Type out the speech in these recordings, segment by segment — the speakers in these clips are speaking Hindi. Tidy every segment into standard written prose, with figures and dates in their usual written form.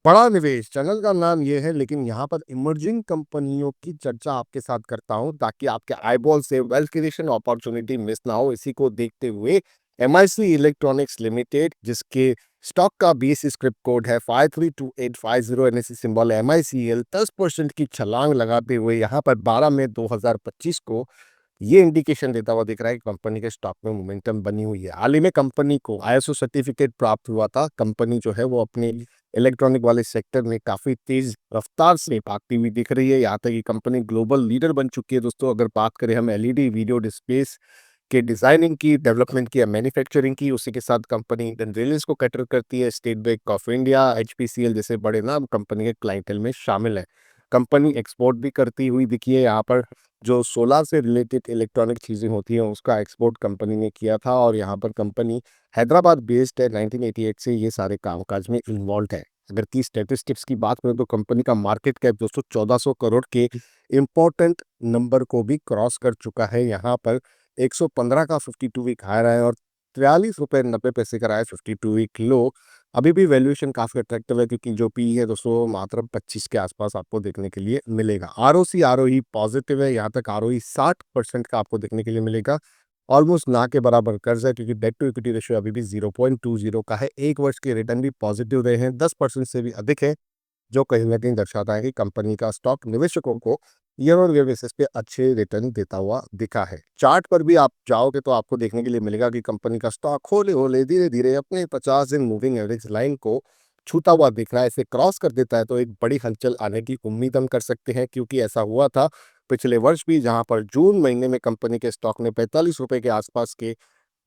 बड़ा निवेश चैनल का नाम ये है, लेकिन यहाँ पर इमर्जिंग कंपनियों की चर्चा आपके साथ करता हूँ ताकि आपके आईबॉल से वेल्थ क्रिएशन अपॉर्चुनिटी मिस ना हो। इसी को देखते हुए एमआईसी इलेक्ट्रॉनिक्स लिमिटेड, जिसके स्टॉक का बीएसई स्क्रिप्ट कोड है 532850, एनएससी सिंबल एमआईसीएल, 10% की छलांग लगाते हुए यहाँ पर 12 मई 2025 को ये इंडिकेशन देता हुआ दिख रहा है कि कंपनी के स्टॉक में मोमेंटम बनी हुई है। हाल ही में कंपनी को आईएसओ सर्टिफिकेट प्राप्त हुआ था। कंपनी जो है वो अपने इलेक्ट्रॉनिक वाले सेक्टर में काफी तेज रफ्तार से भागती हुई दिख रही है। यहाँ तक कि कंपनी ग्लोबल लीडर बन चुकी है। दोस्तों, अगर बात करें हम एलईडी वीडियो डिस्प्लेस के डिजाइनिंग की, डेवलपमेंट की या मैन्युफैक्चरिंग की, उसी के साथ कंपनी इंडियन रेलवेज को कैटर करती है। State bank of India, HPCL जैसे बड़े नाम कंपनी के क्लाइंटेल में शामिल है। कंपनी एक्सपोर्ट भी करती हुई दिखी है। यहाँ पर जो सोलार से रिलेटेड इलेक्ट्रॉनिक चीज़ें होती हैं उसका एक्सपोर्ट कंपनी ने किया था, और यहाँ पर कंपनी हैदराबाद बेस्ड है। 1988 से ये सारे कामकाज में इन्वॉल्व है। अगर की स्टैटिस्टिक्स की बात करें तो कंपनी का मार्केट कैप दोस्तों 1400 करोड़ के इम्पोर्टेंट नंबर को भी क्रॉस कर चुका है। यहाँ पर 115 का 52 वीक हाई रहा है और 43 रुपये 90 पैसे का रहा है 52 वीक लो। अभी भी वैल्यूएशन काफ़ी अट्रैक्टिव है, क्योंकि जो पी है दोस्तों मात्र 25 के आसपास आपको देखने के लिए मिलेगा। आरओसी आरओई पॉजिटिव है। यहाँ तक आरओई 60% का आपको देखने के लिए मिलेगा। ऑलमोस्ट ना के बराबर कर्ज है, क्योंकि डेट टू इक्विटी रेशियो अभी भी 0.20 का है। एक वर्ष के रिटर्न भी पॉजिटिव रहे हैं, 10% से भी अधिक है, जो कहीं ना कहीं दर्शाता है कि कंपनी का स्टॉक निवेशकों को ईयर ऑन ईयर बेसिस पे अच्छे रिटर्न देता हुआ दिखा है। चार्ट पर भी आप जाओगे तो आपको देखने के लिए मिलेगा कि कंपनी का स्टॉक होले होले धीरे धीरे अपने 50 दिन मूविंग एवरेज लाइन को छूता हुआ दिख रहा है। इसे क्रॉस कर देता है तो एक बड़ी हलचल आने की उम्मीद हम कर सकते हैं, क्योंकि ऐसा हुआ था पिछले वर्ष भी, जहां पर जून महीने में कंपनी के स्टॉक ने 45 रुपए के आसपास के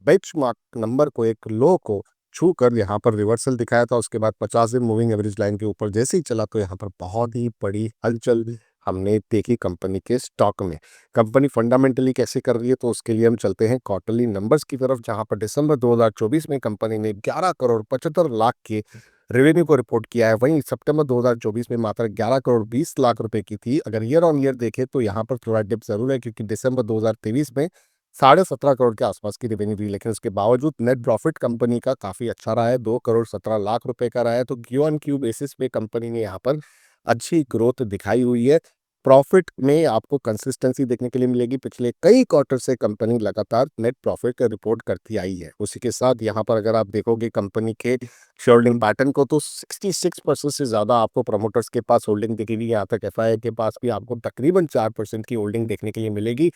बेंचमार्क नंबर को, एक लो को छू कर यहाँ पर रिवर्सल दिखाया था। उसके बाद 50 दिन मूविंग एवरेज लाइन के ऊपर जैसे ही चला तो यहाँ पर बहुत ही बड़ी हलचल हमने देखी कंपनी के स्टॉक में। कंपनी फंडामेंटली कैसे कर रही है, तो उसके लिए हम चलते हैं क्वार्टरली नंबर्स की तरफ, जहां पर दिसंबर 2024 में कंपनी ने 11 करोड़ 75 लाख के रेवेन्यू को रिपोर्ट किया है। वहीं सितंबर 2024 में मात्र 11 करोड़ 20 लाख रुपए की थी। अगर ईयर ऑन ईयर देखें तो यहाँ पर थोड़ा डिप जरूर है, क्योंकि दिसंबर 2023 में 17.5 करोड़ के आसपास की रेवेन्यू थी, लेकिन उसके बावजूद नेट प्रॉफिट कंपनी का काफी अच्छा रहा है, 2 करोड़ 17 लाख रुपए का रहा है। तो क्यू ऑन क्यू बेसिस पे कंपनी ने यहाँ पर अच्छी ग्रोथ दिखाई हुई है। प्रॉफिट में आपको कंसिस्टेंसी देखने के लिए मिलेगी। पिछले कई क्वार्टर से कंपनी लगातार नेट प्रॉफिट का रिपोर्ट करती आई है। उसी के साथ यहाँ पर अगर आप देखोगे कंपनी के शेयर होल्डिंग पैटर्न को, तो 66% से ज्यादा आपको प्रमोटर्स के पास होल्डिंग दिखेगी। यहाँ तक एफआईआई के पास भी आपको तकरीबन 4% की होल्डिंग देखने के लिए मिलेगी।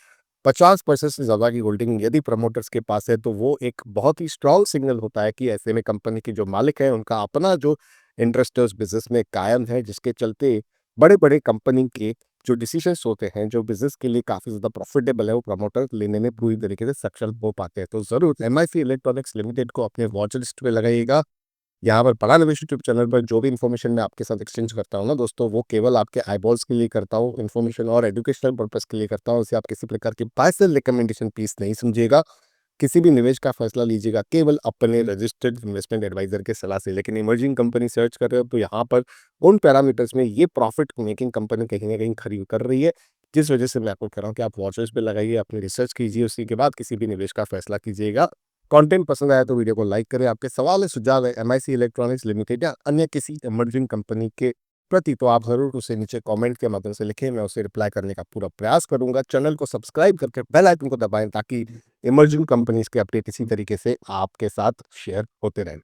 50% से ज्यादा की होल्डिंग यदि प्रमोटर्स के पास है तो वो एक बहुत ही स्ट्रांग सिग्नल होता है कि ऐसे में कंपनी के जो मालिक है उनका अपना जो इंटरेस्ट है उस बिजनेस में कायम है, जिसके चलते बड़े बड़े कंपनी के जो डिसीजंस होते हैं, जो बिजनेस के लिए काफी ज्यादा प्रॉफिटेबल है, वो प्रमोटर लेने में पूरी तरीके से सक्षम हो पाते हैं। तो जरूर एमआईसी इलेक्ट्रॉनिक्स लिमिटेड को अपने वॉच लिस्ट पे लगाइएगा। यहाँ पर बड़ा निवेश यूट्यूब चैनल पर जो भी इन्फॉर्मेशन मैं आपके साथ एक्सचेंज करता हूँ ना दोस्तों, वो केवल आपके आईबॉल्स के लिए करता हूँ, इन्फॉर्मेशन और एजुकेशनल पर्पस के लिए करता हूँ। इसे आप किसी प्रकार की पर्सनल रिकमेंडेशन पीस नहीं समझिएगा। किसी भी निवेश का फैसला लीजिएगा केवल अपने रजिस्टर्ड इन्वेस्टमेंट एडवाइजर के सलाह से। लेकिन इमर्जिंग कंपनी सर्च कर रहे हो तो यहाँ पर उन पैरामीटर्स में ये प्रॉफिट मेकिंग कंपनी कहीं ना कहीं खरीद कर रही है, जिस वजह से मैं आपको कह रहा हूँ कि आप वॉच लिस्ट पे लगाइए, अपनी रिसर्च कीजिए, उसी के बाद किसी भी निवेश का फैसला कीजिएगा। कंटेंट पसंद आया तो वीडियो को लाइक करें। आपके सवाल है, सुझाव है एमआईसी इलेक्ट्रॉनिक्स लिमिटेड या अन्य किसी इमर्जिंग कंपनी के प्रति, तो आप जरूर उसे नीचे कमेंट के माध्यम से लिखें, मैं उसे रिप्लाई करने का पूरा प्रयास करूंगा। चैनल को सब्सक्राइब करके बेल आइकन को दबाएं ताकि इमर्जिंग कंपनीज के अपडेट इसी तरीके से आपके साथ शेयर होते रहें।